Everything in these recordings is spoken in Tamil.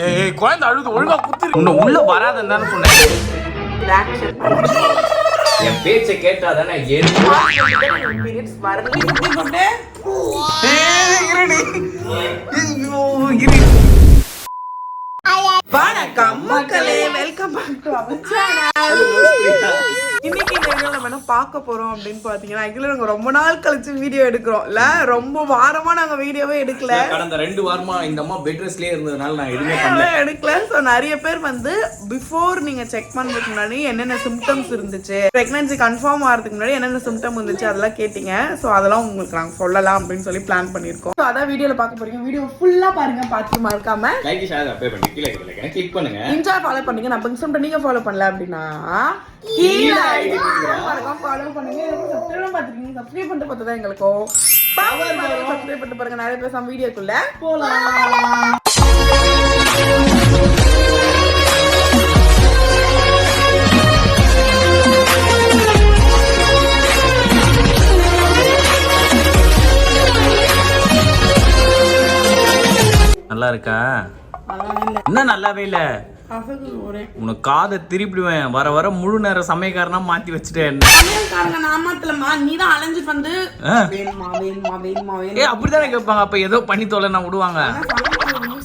ஏய் குழந்தை அழுது ஒழுங்கா குத்து. உள்ள வராதன்னு தானே சொன்னேன். என் பேச்சை கேட்டாதானே பீரியட்ஸ் வரல கொண்டு. வணக்கம் மக்களே, welcome back to our channel. இன்னைக்கு இந்த வீடியோல நம்ம என்ன பார்க்க போறோம் அப்படின்னு பாத்தீங்கன்னா, ஆக்சுவலி நாங்க ரொம்ப நாள் கழிச்சு வீடியோ எடுக்கிறோம்ல. ரொம்ப வாரமா நாங்க வீடியோவே எடுக்கல. கடந்த 2 வாரமா இந்த அம்மா பெட் ரெஸ்ட்லயே இருந்ததனால நான் எதுவுமே எடுக்கல. ஸோ நிறைய பேர் வந்து பிஃபோர் நீங்க செக் பண்றதுக்கு முன்னாடி என்னென்ன சிம்டம்ஸ் இருந்துச்சு, பிரெக்னன்சி கன்ஃபார்ம் ஆகிறதுக்கு முன்னாடி என்னென்ன சிம்டம் இருந்துச்சு அதெல்லாம் கேட்டீங்க. ஸோ அதெல்லாம் உங்களுக்கு நாங்கள் சொல்லலாம் அப்படின்னு சொல்லி பிளான் பண்ணியிருக்கோம். ஸோ அதான் வீடியோல பார்க்க போறீங்க. வீடியோ ஃபுல்லா பாருங்க, பார்த்து மறக்காம லைக் ஷேர் அப்ளை பண்ணி கீழ கிளிக் பண்ணுங்க. இன்ஸ்டா ஃபாலோ பண்ணுங்க. நம்ம இன்ஸ்டா நீங்க ஃபாலோ பண்ணல அப்படின்னா கீழ மறக்காம ஃபாலோ பண்ணுங்க. சப்ஸ்கிரைப் பண்ணிருக்கீங்க, சப்ஸ்கிரைப் பண்ணிட்டு பார்த்தா எங்களுக்கு சப்ஸ்கிரைப் பண்ணிட்டு பாருங்க. நிறைய பேர் சம் வீடியோக்குள்ள போலாம். நல்லா இருக்கா? என்ன நல்லாவே இல்ல. உனக்கு காதை திருப்பிடுவேன். வர வர முழு நேரம் சமயக்காரனா மாத்தி வச்சுட்டேன். நீதான் அலைஞ்சிட்டு வந்து அப்படித்தானே கேட்பாங்க. அப்ப ஏதோ பண்ணி தொலை நான் விடுவாங்க.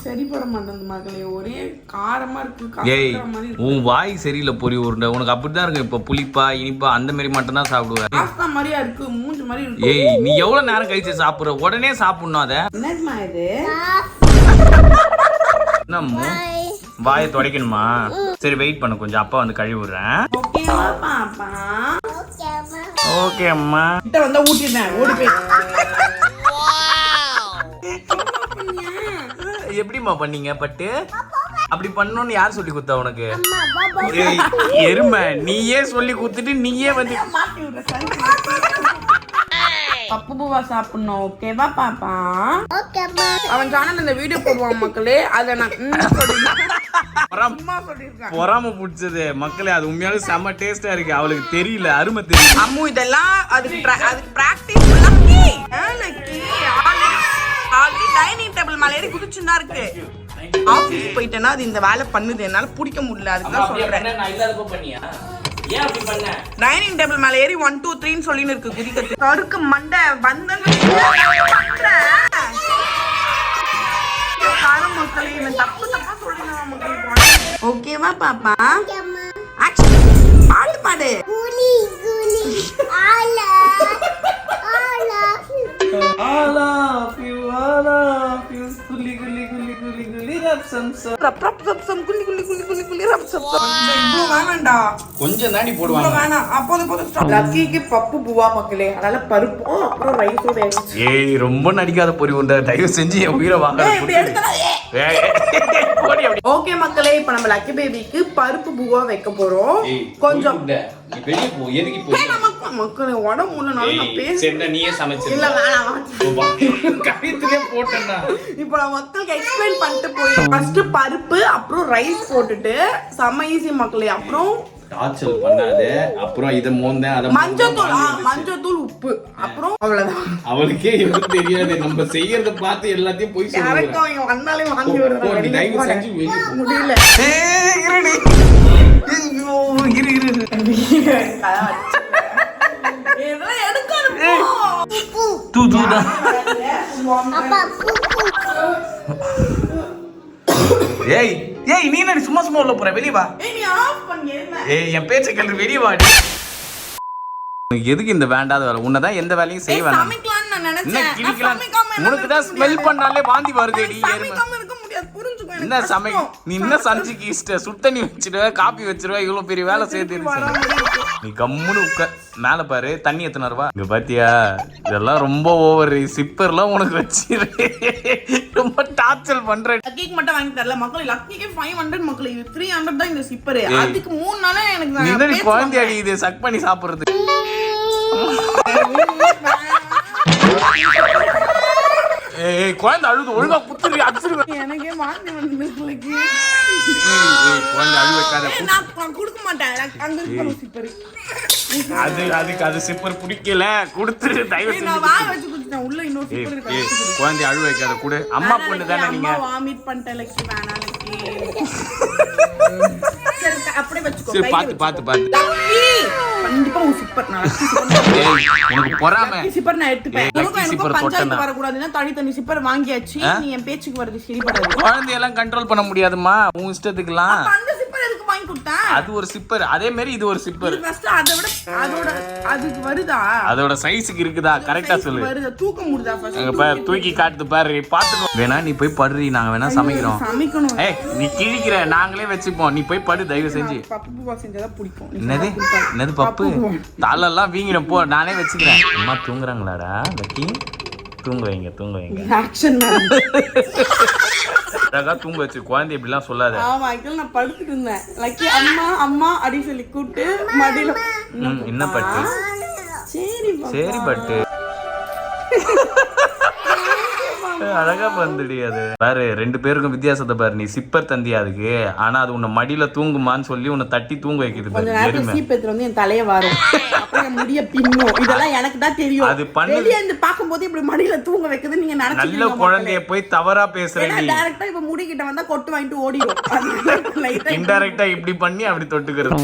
சரிப்பட மாட்டேன் மகளே, ஒரே காரமா இருக்கு. ஏய் உன் வாய் சரியில்லை பொறி உருண்டை. உனக்கு அப்படிதான் இருக்கு. இப்ப புளிப்பா இனிப்பா அந்த மாதிரி மட்டும் தான் சாப்பிடுவேன். பாஸ்தா மாதிரியா இருக்கு, மூஞ்சி மாதிரி இருக்கு. ஏய் நீ எவ்வளவு நேரம் கழிச்சு சாப்பிடுற? உடனே சாப்பிடணும். அத என்னமா இது? என்னம்மு வாயை துடைக்கணுமா? சரி வெயிட் பண்ணு கொஞ்சம், அப்பா வந்து கழுவி விடுறேன். ஓகேவா பாப்பா? ஓகே அம்மா. கிட்ட வந்தா ஊட்டிடுறேன், ஓடி போய். எப்படிமா பண்ணீங்க பட்டு? அப்படி பண்ணணும்னு யார் சொல்லி கொடுத்தா உனக்கு? எருமை நீயே சொல்லி கொடுத்துட்டு நீயே வந்து மாட்டி விடுற. பப்பு பூவா சாப்பிடணும். ஓகேவா பாப்பா? அவன் சேனல் இந்த வீடியோ போடுவான் மக்களே. அத நான் பொறாம புடிச்சது மக்களே. அது உண்மையாவே செம்ம டேஸ்டா இருக்கு. அவளுக்கு தெரியல, அருமை தெரியல. அம்மு இதெல்லாம் அதுக்கு பிராக்டிஸ் ஆல்ரெடி டைனிங் டேபிள் மேல ஏறி குதிச்சுதான் இருக்கு. ஆபீஸ் போயிட்டேன்னா அது இந்த வேலை பண்ணுது, என்னால பிடிக்க முடியல. அதுதான் சொல்றேன். நான் இல்லாதப்ப பண்ணியா? ஏன் அப்படி பண்ண? டைனிங் டேபிள் மேல ஏறி 1 2 3 சொல்லின்னு இருக்கு குதிக்கிறது. கருக்கு மண்டை வந்தன்னு காரம் மக்களே. இவன் தப்பு தப்பா சொல்லிடுவான் மக்களே. ஓகேவா பாப்பா? ஆக்சன் பாடு பாடு. I love you, I love you. Gulli gulli gulli gulli gulli rap sam sam. Rap sam gulli gulli gulli gulli gulli rap sam sam. இப்போ வேணாம்டா. கொஞ்சம் தாண்டி போடுவாங்க. வேணாம். அப்போது ஸ்டாப். லக்கிக்கு பப்பு பூவா மக்களே. அதனால பருப்பும் அப்புறம் ரைஸோட வேணும். ஏய் ரொம்ப நடிக்காத பொரி உண்டை. தயவு செஞ்சு என் உயிரை வாங்க. ஓகே மக்களே, இப்போ நம்ம லக்கி பேபிக்கு பருப்பு பூவா வைக்க போறோம். கொஞ்சம் வெளிய போ. எதுக்கு போ? மக்களே உடம்பு முன்னனால நான் பேசுறேன். நீயே சமைச்சு இல்ல வேணாம். கவித்திலே போட்டேன்னா இப்போ நான் மக்களுக்கு எக்ஸ்பிளைன் பண்ணிட்டு போய் ஃபர்ஸ்ட் பருப்பு அப்புறம் ரைஸ் போட்டுட்டு செம்ம ஈஸி மக்களே. அப்புறம் டார்ச்சர் பண்ணாத. அப்புறம் இத மோந்தேன் அத மஞ்சத்தூள் உப்பு அப்புறம் அவ்வளவுதான். அவளுக்கே எதுவும் தெரியாது. நம்ம செய்யறத பார்த்து எல்லாத்தையும் போய் சொல்லுவாங்க. கரெக்ட்டா இங்க வந்தாலே வாங்கி விடுறாங்க. தயவு செஞ்சு முடியல. ஐயோ இரு இதெல்லாம் எடுக்கணும். தூதா ஏய் ஏய் நீ என்ன சும்மா சும்மா உள்ள போற? வெளிய வா. ஏய் நீ ஆஃப் பண்ணு. ஏய் என் பேச்ச கேளு, வெளிய வாடி. எதுக்கு இந்த வேண்டாத வேலை? உன்னதான் எந்த வேலையும் செய்ய வேணாம். சமைக்கலாம்னு நான் நினைச்சேன். என்ன கிளிக்கலாம்? உனக்கு தான் ஸ்மெல் பண்ணாலே வாந்தி வருதேடி. சமைக்காம இருக்க முடியாது, புரிஞ்சுக்கோ. என்ன சமை நீ என்ன சமைச்சு கீஸ்ட சுடு தண்ணி வச்சிடுவ, காபி வச்சிடுவ, இவ்வளவு பெரிய வேலை சேர்த்து நீ கம்முன்னு உட்க. மேல பாரு தண்ணி எத்தனை ரூபா இங்க பாத்தியா? இதெல்லாம் ரொம்ப ஓவர். சிப்பர்லாம் உனக்கு வச்சு ரொம்ப டார்ச்சர் பண்ற. லக்கிக்கு மட்டும் வாங்கி தரல மக்களே. லக்கிக்கு 500 மக்களே. இது 300 தான் இந்த சிப்பர். அதுக்கு 3 நாளா எனக்கு நீ குழந்தையாடி இது சக் பண்ணி சாப்பிடுறது. ஏய் குழந்தை அழுது ஒழுங்கா குத்துறீ அடிச்சிருவேன். எனக்கே வாந்தி வந்து குழந்தை அழுவ வைக்காத. நான் கொடுக்க மாட்டேன். அங்க இருக்கு சிப்பர். அதுக்கு சிப்பர் பிடிக்கல கொடுத்துரு தயவு செஞ்சு. நான் வாய் வச்சு குடிச்சேன். உள்ள இன்னொரு சிப்பர் இருக்கு. குழந்தை அழுவ வைக்காத கூட. அம்மா பொண்ணு தானே நீங்க. அம்மா வாமிட் பண்ணிட்டேன் லக்கி வேணா லக்கி. சரி அப்படியே வெச்சுக்கோ. சரி பாத்து லக்கி கண்டிப்பா உன் சிப்பர் நான் உனக்கு பொறாம சிப்பர் நான் எடுத்துப்பேன். எனக்கு பஞ்சாயத்து வர கூடாதுன்னா தனி சிப்பர் வாங்கியாச்சு. நீ என் பேச்சுக்கு வருது சரிப்படாது. குழந்தையெல்லாம் கண்ட்ரோல் பண்ண முடியாதுமா உன் இஷ்டத்துக்குலாம். அந்த சிப்பர் எதுக்கு வாங்கி கொடுத்தேன்? அது ஒரு சிப்பர். அதே மாதிரி இது ஒரு சிப்பர். ஃபர்ஸ்ட் அதை விட அதுக்கு வருதா? அதோட சைஸ்க்கு இருக்குதா? கரெக்ட்டா சொல்லு. வருதா? தூக்க முடியுதா ஃபர்ஸ்ட்? அங்க பாரு தூக்கி காட்டு பாரு. பாத்துக்கோ. வேணா நீ போய் படுறி. நாங்க வேணா சமைக்கணும். ஏய் நீ கிழிக்கிற நாங்களே வெச்சுப்போம். நீ போய் படு தயவு செஞ்சு. பப்பு பூவா செஞ்சதா பிடிக்கும். என்னது பப்பு? தாளெல்லாம் வீங்கிடும் போ. நானே வெச்சுக்கிறேன். அம்மா தூங்குறாங்களாடா லக்கி? தூங்க வைங்க. Action man. அழகா தூங்க வச்சு குழந்தை இப்படிலாம் சொல்லாத. ஆமா ஆக்சுவலா நான் படுத்துட்டு இருந்தேன். லக்கி அம்மா அடி சொல்லி கூப்பிட்டு மடியில என்ன பட்டு? சரி பட்டு. அழகா வந்துடி. அது பாரு ரெண்டு பேருக்கும் வித்தியாசத்தை பாரு. நீ சிப்பர் தந்தியா அதுக்கு. ஆனா அது உன்னை மடியில தூங்குமான்னு சொல்லி உன்னை தட்டி தூங்க வைக்குது. கொஞ்ச நேரம் சீப்பேத்துல வந்து என் தலைய வாரும். அப்புறம் முடிய பின்னும். இதெல்லாம் எனக்கு தான் தெரியும். அது பண்ணி வெளிய இருந்து பாக்கும்போது இப்படி மடியில தூங்க வைக்குது. நீங்க நினைச்சீங்க நல்ல குழந்தைய போய் தவறா பேசுறீங்க. நீ டைரக்டா இப்ப முடி கிட்ட வந்தா கொட்டு வாங்கிட்டு ஓடிடும். இன்டைரக்டா இப்படி பண்ணி அப்படி தொட்டுக்கிறது.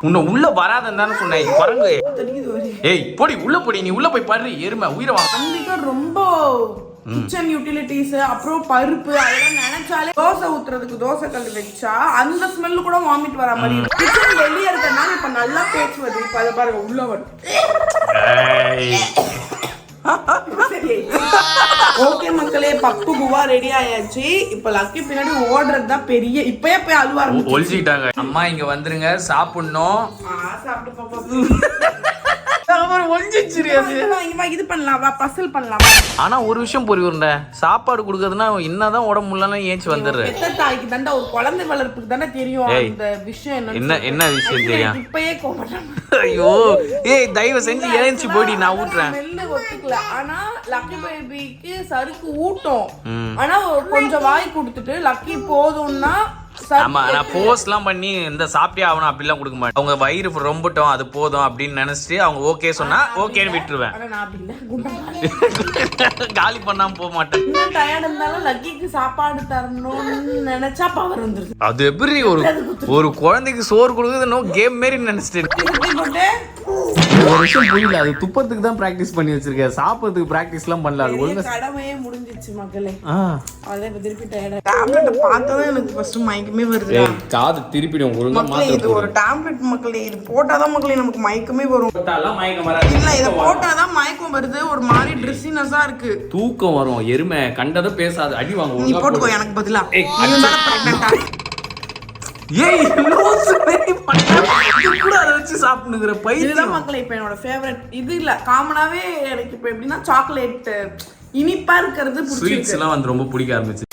உன்னை உள்ள வராதன்னு தானே சொன்னேன் குரங்கு. ஏய் போடி உள்ள போடி. நீ உள்ள போய் படுறி எருமை உயிரை வாங்க. கண்டிப்பா ரொம்ப கிச்சன் யூட்டிலிட்டிஸ் அப்புறம் பருப்பு அதெல்லாம் நினைச்சாலே தோசை ஊத்துறதுக்கு தோசை கல் வச்சா அந்த ஸ்மெல்லு கூட வாமிட் வர மாதிரி இருக்கு. கிச்சன் வெளியே இருக்கிறதுனால இப்ப நல்லா பேச்சு வருது. இப்ப அதை பாருங்க உள்ள வரும். ஓகே மக்களே பப்பு பூவா ரெடி ஆயாச்சு. இப்ப லக்கி பின்னாடி ஓடுறது தான் பெரிய. இப்பயே போய் அழுவ ஆரம்பிச்சிட்டாங்க. அம்மா இங்க வந்துருங்க சாப்பிடணும். சாப்பிட்டு பாப்பா. இது பண்ணலாம் பசல் பண்ணலாம். ஆனா ஒரு விஷயம் புரியும்ல சாப்பாடு குடுக்கிறதுனா என்னதான் உடம்பு முள்ளலாம் ஏஞ்சி வந்துடுற. தாய்க்கு தாண்டா ஒரு குழந்தை வளர்ப்புக்கு தானே தெரியும் அந்த விஷயம். என்ன விஷயம் தெரியும்? இப்பயே கோபப்படுறேன். ஐயோ ஏய் தயவு செஞ்சு ஏஞ்சி போடி நான் ஊட்டுறேன். மெல்ல ஒத்துக்கல. ஆனா லக்கி பேபிக்கு சருக்கு ஊட்டும். ஆனா கொஞ்சம் வாய் கொடுத்துட்டு லக்கி போதும்னா ஆமா நான் போஸ்ட்லாம் பண்ணி இந்த சாப்பிட்டே ஆகணும் அப்படிலாம் கொடுக்க மாட்டேன். அவங்க வயிறு ரொம்பட்டும் அது போதும் அப்படின்னு நினைச்சிட்டு அவங்க ஓகே சொன்னா ஓகேன்னு விட்டுருவேன். காலி பண்ணாம போக மாட்டேன். இன்னும் டயர்ட் இருந்தாலும் லக்கிக்கு சாப்பாடு தரணும்னு நினைச்சா பவர் வந்துருது. அது எப்படி ஒரு குழந்தைக்கு சோறு கொடுக்குறது கேம் மாரி நினைச்சிட்டு ஒரு விஷயம் புரியல. அது துப்பத்துக்கு தான் பிராக்டிஸ் பண்ணி வச்சிருக்கேன். சாப்பிடுறதுக்கு பிராக்டிஸ் எல்லாம் பண்ணல. அது ஒழுங்கா கடமையே முடிஞ்சிச்சு மக்களே. அதே திருப்பி டயர்ட். டேப்லெட் பார்த்தா எனக்கு ஃபர்ஸ்ட் மயக்கமே வருது. காது திருப்பிடும் ஒழுங்கா மாத்திரை. இது ஒரு டேப்லெட் மக்களே. இது போட்டாதான் மக்களே நமக்கு மயக்கமே வரும். போட்டாலாம் மயக்கம் வராது. இல்ல இத போட்டாதான் மயக்கம் வருது. ஒரு மாதிரி ட்ரெஸ்ஸினஸா இருக்கு. தூக்கம் வரும். எருமை கண்டத பேசாத. அடி வாங்க. நீ போட்டுக்கோ எனக்கு பதிலா. ஏய் லூஸ் பேய் பண்ணா கூட அத வச்சு சாப்பிடுங்கற பைத்தியம். இதுதான் மக்களே இப்ப என்னோட ஃபேவரட். இது இல்ல காமனாவே எனக்கு இப்ப எப்படின்னா சாக்லேட் இனிப்பா இருக்கிறது பிடிச்சிருக்கு. ஸ்வீட்ஸ் எல்லாம் வந்து ரொம்ப பிடிக்க ஆரம்பிச்சு.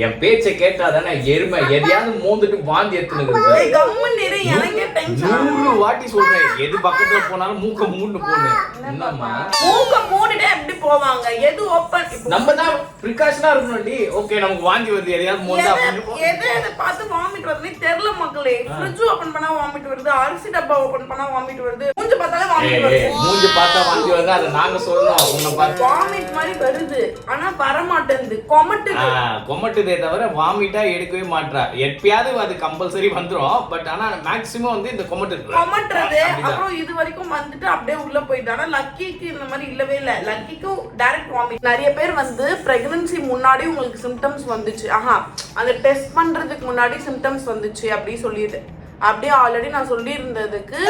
என் பேச்சை கேட்டாதானே எருமை எதையாவது மோந்துட்டு வாந்தி எடுத்துனுங்க. ஏய் கம்மன் நிறை எனக்கு டென்ஷன். 100 வாட்டி சொல்றேன் எது பக்கத்துல போனாலும் மூக்க மூடுன்னு போடு. என்னம்மா மூக்க மூடிட்டே எப்படி போவாங்க? எது ஓபன் நம்ம தான் பிரிகாஷனா இருக்கணும்டி. ஓகே நமக்கு வாந்தி வருது எதையாவது மோந்தா எதை பார்த்து வாமிட் வருதுன்னு தெரியல மக்களே. ஃப்ரிட்ஜ் ஓபன் பண்ணா வாமிட் வருது. அரிசி டப்பா ஓபன் பண்ணா வாமிட் வருது. மூஞ்சி பார்த்தாலே வாமிட் வருது. மூஞ்சி பார்த்தா வாந்தி வருது. அத நாங்க சொல்லணும். உன்னை பார்த்து வாமிட் மாதிரி வருது. ஆனா வர மாட்டேங்குது. கொமட்டுது தவிர வாமிட்டா எடுக்கவே மாட்டா. எப்பயாவது அது கம்பல்சரி வந்துரும். பட் ஆனா மேக்ஸிமம் வந்து இந்த கொமட்டுறது அப்புறம் இது வரைக்கும் வந்துட்டு அப்படியே உள்ள போயிட்டு. ஆனா லக்கிக்கு இந்த மாதிரி இல்லவே இல்ல. லக்கிக்கும் டைரக்ட் வாமிட். நிறைய பேர் வந்து பிரெக்னன்சி முன்னாடி உங்களுக்கு சிம்டம்ஸ் வந்துச்சு. அந்த டெஸ்ட் பண்றதுக்கு முன்னாடி சிம்டம்ஸ் வந்துச்சு அப்படி சொல்லிட்டு அப்படியே ஆல்ரெடி நான் சொல்லி இருந்ததுக்கு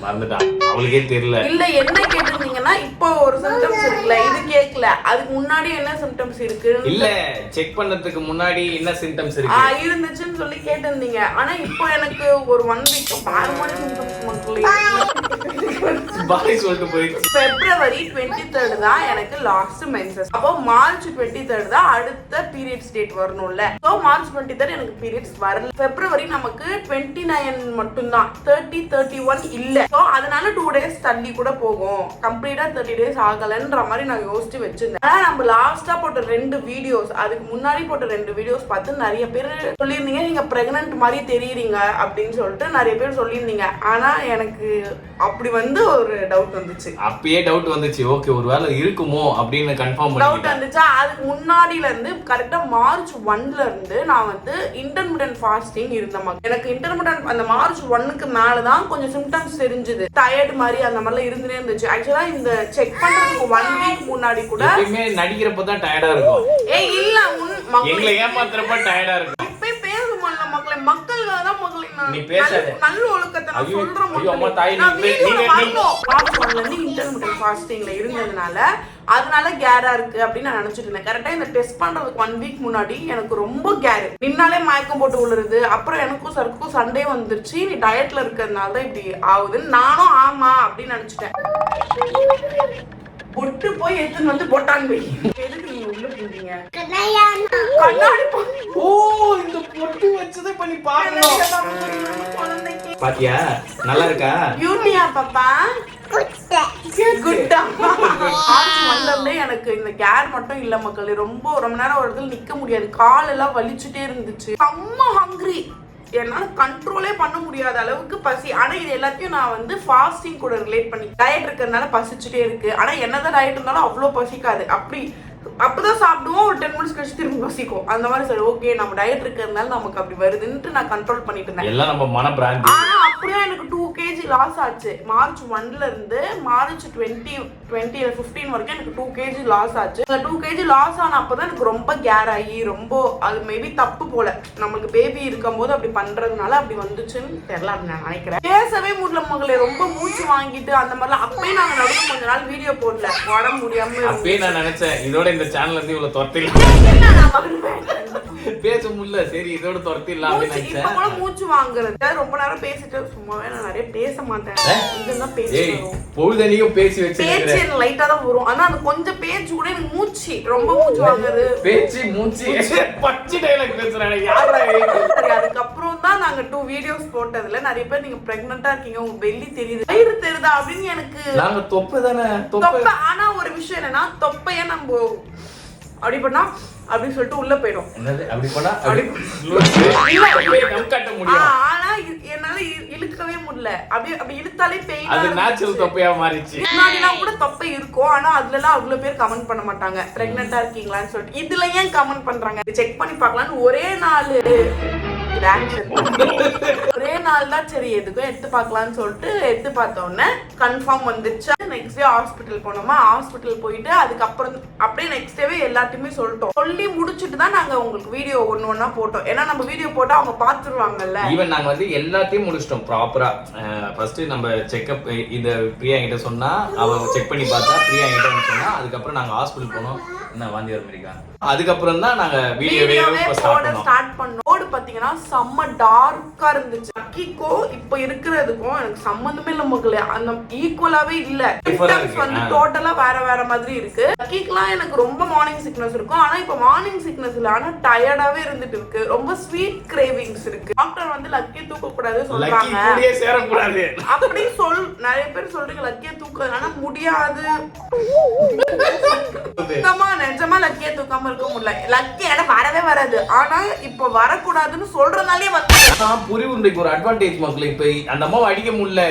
மறந்துட்டா. அவளுக்கே தெரியல. இல்ல என்ன கேட்டிருந்தீங்கன்னா இப்போ ஒரு சிம்டம்ஸ் இருக்குல்ல இது கேட்கல. அதுக்கு முன்னாடி என்ன சிம்டம்ஸ் இருக்கு இல்ல செக் பண்ணதுக்கு முன்னாடி என்ன சிம்டம்ஸ் இருக்கு இருந்துச்சுன்னு சொல்லி கேட்டிருந்தீங்க. ஆனா இப்போ எனக்கு ஒரு 1 வீக் பாரமான சிம்டம்ஸ் மக்களே. பாய் சொல்லிட்டு போயிடுச்சு. February 23rd தான் எனக்கு லாஸ்ட் மென்சஸ். அப்போ மார்ச் 23rd தான் அடுத்த பீரியட்ஸ் டேட் வரணும்ல. சோ மார்ச் 23rd எனக்கு பீரியட்ஸ் வரல. February நமக்கு 29 மட்டும் தான், 30 31 இல்ல. சோ அதனால 2 டேஸ் தள்ளி கூட போகும், கம்ப்ளீட்டா 30 டேஸ் ஆகலன்ற மாதிரி நான் யோசிச்சு வச்சிருந்தேன். ஆனா நம்ம லாஸ்டா போட்ட 2 வீடியோஸ், அதுக்கு முன்னாடி போட்ட 2 வீடியோஸ் பார்த்து நிறைய பேர் சொல்லியிருந்தீங்க நீங்க பிரெக்னன்ட் மாதிரி தெரியுறீங்க அப்படின்னு சொல்லிட்டு நிறைய பேர் சொல்லியிருந்தீங்க. ஆனா எனக்கு அப்படி வந்து ஒரு டவுட் வந்துச்சு. அப்பயே டவுட் வந்துச்சு, ஓகே ஒருவேளை இருக்குமோ அப்படின்னு கன்ஃபார்ம் பண்ணி டவுட் வந்துச்சா. அதுக்கு முன்னாடில இருந்து கரெக்டா மார்ச் 1ல இருந்து நான் வந்து இன்டர்மிட்டன்ட் ஃபாஸ்டிங் இருந்தேன். எனக்கு இன்டர்மிட்டன்ட் அந்த மார்ச் 1க்கு மேலதான் கொஞ்சம் சிம்டம்ஸ் தெரிஞ்சது, டயர்ட் மாதிரி அந்த மாதிரிலாம் இருந்துட்டே இருந்துச்சு. ஆக்சுவலா இந்த செக் பண்றதுக்கு 1 வீக் முன்னாடி கூட எப்பவுமே நடிக்கிறப்பதான் டயர்டா இருக்கும். ஏய் இல்ல எங்களை ஏமாத்துறப்ப டயர்டா இருக்கும். நீ பேசாத. நல்ல ஒழுக்கத்தை நான் சொல்றேன். இன்டர்மிட்டன்ட் ஃபாஸ்டிங்ல இருந்ததுனால அதனால கேரா இருக்கு அப்படின்னு நான் நினைச்சிட்டு இருந்தேன். கரெக்டா இந்த டெஸ்ட் பண்றதுக்கு 1 வீக் முன்னாடி எனக்கு ரொம்ப கேரு, நின்னாலே மயக்கம் போட்டு விழுறது. அப்புறம் எனக்கும் சருக்கும் சண்டே வந்துருச்சு, நீ டயட்ல இருக்கிறதுனால தான் இப்படி ஆகுதுன்னு நானும் ஆமா அப்படின்னு நினைச்சிட்டேன். பொட்டு போய் எடுத்துன்னு வந்து போட்டாங்க. எதுக்கு நீங்க உள்ள போறீங்க? கண்ணாடி. ஓ இந்த பொட்டு வச்சதை பண்ணி பாக்கணும். பாத்தியா நல்லா இருக்கா? பியூட்டியா பாப்பா? எனக்கு இந்த கேர் மட்டும் இல்ல மக்களே, ரொம்ப நேரம் ஒரு இடத்துல நிக்க முடியாது, கால் எல்லாம் வலிச்சுட்டே இருந்துச்சு. செம்ம ஹங்கிரி, என்னால கண்ட்ரோலே பண்ண முடியாத அளவுக்கு பசி. ஆனா இது எல்லாத்தையும் நான் வந்து ஃபாஸ்டிங் கூட ரிலேட் பண்ணி, டயட் இருக்கிறதுனால பசிச்சுட்டே இருக்கு. ஆனா என்னதான் டயட் இருந்தாலும் அவ்வளவு பசிக்காது. அப்பதான் சாப்பிடுவோம், ஒரு 10 மினிட்ஸ் கழிச்சு திரும்பி பசிக்கும். அந்த மாதிரி சரி ஓகே நம்ம டயட் இருக்கிறதுனால நமக்கு அப்படி வருதுன்ட்டு நான் கண்ட்ரோல் பண்ணிட்டு இருந்தேன். எல்லாம் நம்ம மன பிராந்தி. ஆனா அப்படியே எனக்கு 2 kg லாஸ் ஆச்சு. மார்ச் 1ல இருந்து மார்ச் 15 வரைக்கும் எனக்கு 2 kg லாஸ் ஆச்சு. அந்த 2 kg லாஸ் ஆன அப்பதான் எனக்கு ரொம்ப கேர் ஆகி, ரொம்ப அது மேபி தப்பு போல, நம்மளுக்கு பேபி இருக்கும் போது அப்படி பண்றதுனால அப்படி வந்துச்சுன்னு தெரியல அப்படின்னு நான் நினைக்கிறேன். பேசவே முடியல மகளே, ரொம்ப மூச்சு வாங்கிட்டு அந்த மாதிரிலாம். அப்பயே நாங்க நடுவில் கொஞ்ச நாள் வீடியோ போடல, உடம்பு முடியாம. அப்பயே நான் நினைச்சேன் இதோட இந்த சேனல்ல இருந்து இவ்வளவு துரத்திடலாம், பேச முடியல, சரி இதோட துரத்திடலாம் அப்படின்னு நினைச்சேன். இப்ப கூட மூச்சு வாங்குறது, ரொம்ப நேரம் பேசிட்டு சும்மாவே நான் நிறைய பேச மாட்டேன். இதெல்லாம் பேசுறோம் பொழுதனையும் பேசி வச்சிருக்கேன், பேச்சு லைட்டா தான் வரும். ஆனா அது கொஞ்சம் பேச்சு கூட எனக்கு மூச்சு ரொம்ப மூச்சு வாங்குறது, பேச்சு மூச்சு பச்சை டயலாக் பேசுறானே யாரா? சரி அதுக்கப்புறம் தான் நாங்க 2 வீடியோஸ் போட்டதுல நிறைய பேர் நீங்க பிரெக்னன்ட்டா இருக்கீங்க, உங்க பெல்லி தெரியுது, வயிறு தெரியுதா அப்படின்னு. எனக்கு நாங்க தொப்பை தானே தொப்பை. ஆனா ஒரு விஷயம் என்னன்னா, தொப்பைய நம்ம அப்படி பண்ணா அப்படின்னு சொல்லிட்டு உள்ள போயிடும். அப்படி பண்ணா ஆனா என்னால இழுக்கவே முடியல. அப்படி இழுத்தாலே பெயின். அது நேச்சுரல் தொப்பையா மாறிச்சு. முன்னாடிலாம் கூட தொப்பை இருக்கும், ஆனா அதுல எல்லாம் அவ்வளவு பேர் கமெண்ட் பண்ண மாட்டாங்க பிரெக்னன்ட்டா இருக்கீங்களான்னு சொல்லிட்டு. இதுல ஏன் கமெண்ட் பண்றாங்க? செக் பண்ணி பார்க்கலான்னு ஒரே நாள் ஒரே நாள் தான் சரி எதுக்கும் எடுத்து பார்க்கலான்னு சொல்லிட்டு எடுத்து பார்த்த உடனே கன்ஃபார்ம் வந்துருச்சு. நெக்ஸ்ட் டே ஹாஸ்பிட்டல் போனோமா, ஹாஸ்பிட்டல் போயிட்டு அதுக்கப்புறம் அப்படியே நெக்ஸ்ட் டேவே எல்லாத்தையுமே சொல்லிட்டோம். சொல்லி முடிச்சுட்டு தான் நாங்க உங்களுக்கு வீடியோ ஒண்ணா போட்டோம். ஏன்னா நம்ம வீடியோ போட்டா அவங்க பாத்துருவாங்கல்ல. ஈவன் நாங்க வந்து எல்லாத்தையும் முடிச்சிட்டோம் ப்ராப்பரா. ஃபர்ஸ்ட் நம்ம செக்அப் இந்த பிரியா கிட்ட சொன்னா, அவ செக் பண்ணி பார்த்தா பிரியா கிட்ட சொன்னா, அதுக்கப்புறம் நாங்க ஹாஸ்பிட்டல் போனோம். என்ன வாந்தி வர மாதிரிக்கா? அதுக்கப்புறம் தான் நாங்க வீடியோவே ஸ்டார்ட் பண்ணோம். ரோடு பாத்தீங்கன்னா செம்ம டார்க்கா இருந்துச்சு. லக்கிக்கோ இப்ப இருக்கிறதுக்கும் எனக்கு சம்பந்தமே இல்ல மக்களே, அந்த ஈக்குவலாவே இல்ல. சிம்டம்ஸ் வந்து டோட்டலா வேற மாதிரி இருக்கு. லக்கிக்குலாம் எனக்கு ரொம்ப மார்னிங் சிக்னஸ் இருக்கும், ஆனா இப்ப மார்னிங் சிக்னஸ் இல்ல, ஆனா டயர்டாவே இருந்துட்டு இருக்கு. ரொம்ப ஸ்வீட் கிரேவிங்ஸ் இருக்கு. டாக்டர் வந்து லக்கி தூக்க கூடாது சொல்றாங்க, அப்படி நிறைய பேர் சொல்றீங்க லக்கிய தூக்க, ஆனா முடியாது. நிஜமா லக்கிய தூக்காம இருக்க முடியல. லக்கி எனக்கு வரவே வராது, ஆனா இப்ப வரக்கூடாதுன்னு சொல்றதுனாலே வந்து புரிவுண்டைக்கு ஒரு அட்வான்டேஜ் மக்கள். இப்ப அந்த அம்மாவை அடிக்க முடியல,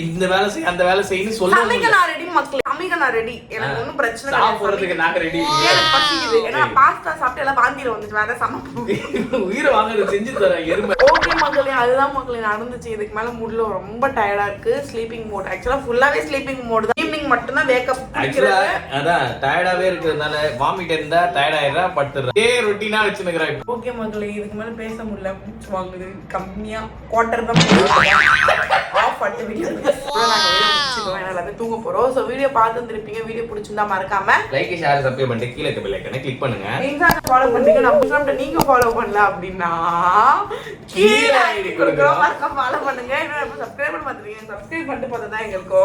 இந்த வேலை செய்ய அந்த வேலை செய்யன்னு சொல்ல சமைக்க நான் ரெடி மக்கள், சமைக்க நான் ரெடி, எனக்கு ஒன்னும் பிரச்சனை இல்லை. சாப்பிடுறதுக்கு நாங்க ரெடி. எனக்கு பசிக்குது, ஏன்னா பாஸ்தா சாப்பிட்டு எல்லாம் வாந்தியில வந்துட்டு வேற சமைப்போம். உயிரை வாங்குறது செஞ்சு தரேன் எருமை. ஓகே மக்களே, அதுதான் மக்களே நடந்துச்சு. இதுக்கு மேல முடியல, ரொம்ப டயர்டா இருக்கு. ஸ்லீப்பிங் மோட், ஆக்சுவலா ஃபுல்லாவே ஸ்லீப்பிங் மோட் தான். ஈவினிங் மட்டும் தான் வேக்கப். அதான் டயர்டாவே இருக்கிறதுனால வாமிட் இருந்தா டயர்ட் ஆயிடுறா, படுத்துறா. இதே ரொட்டீனா வச்சுக்கிறேன். ஓகே மக்களே, இதுக்கு மேல பேச முடியல, மூச்சு வாங்குது. கம்மியா குவார்டர் தான் ஆஃப் ஆஃப் பண்ணிட்டு வீடியோ எல்லாமே தூங்க போறோம். ஸோ வீடியோ பார்த்து வந்துருப்பீங்க. வீடியோ பிடிச்சிருந்தா மறக்காம லைக் ஷேர் சப்ஸ்கிரைப் பண்ணிட்டு கீழே இருக்க பெல் ஐகானை கிளிக் பண்ணுங்க. இன்ஸ்டாகிராம் ஃபாலோ பண்ணிட்டு நம்ம இன்ஸ்டாகிராம் நீங்க ஃபாலோ பண்ணல அப்படின்னா கீழே ஐடி கொடுக்குறோம், மறக்காம ஃபாலோ பண்ணுங்க. இன்னும் சப்ஸ்கிரைப் பண்ணி பார்த்துருக்கீங்க, சப்ஸ்கிரைப் பண்ணிட்டு பார்த்தா தான் எங்களுக்கு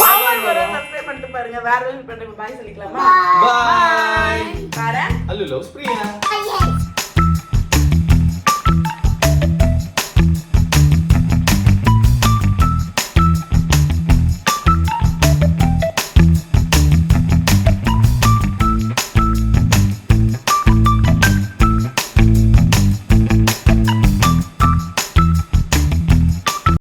பவர் வரும். சப்ஸ்கிரைப் பண்ணிட்டு பாருங்க. வேற ஏதாவது பண்ணுங்க. பாய் சொல்லிக்கலாமா? பாய். வேற அல்லு லவ்ஸ் பிரியா.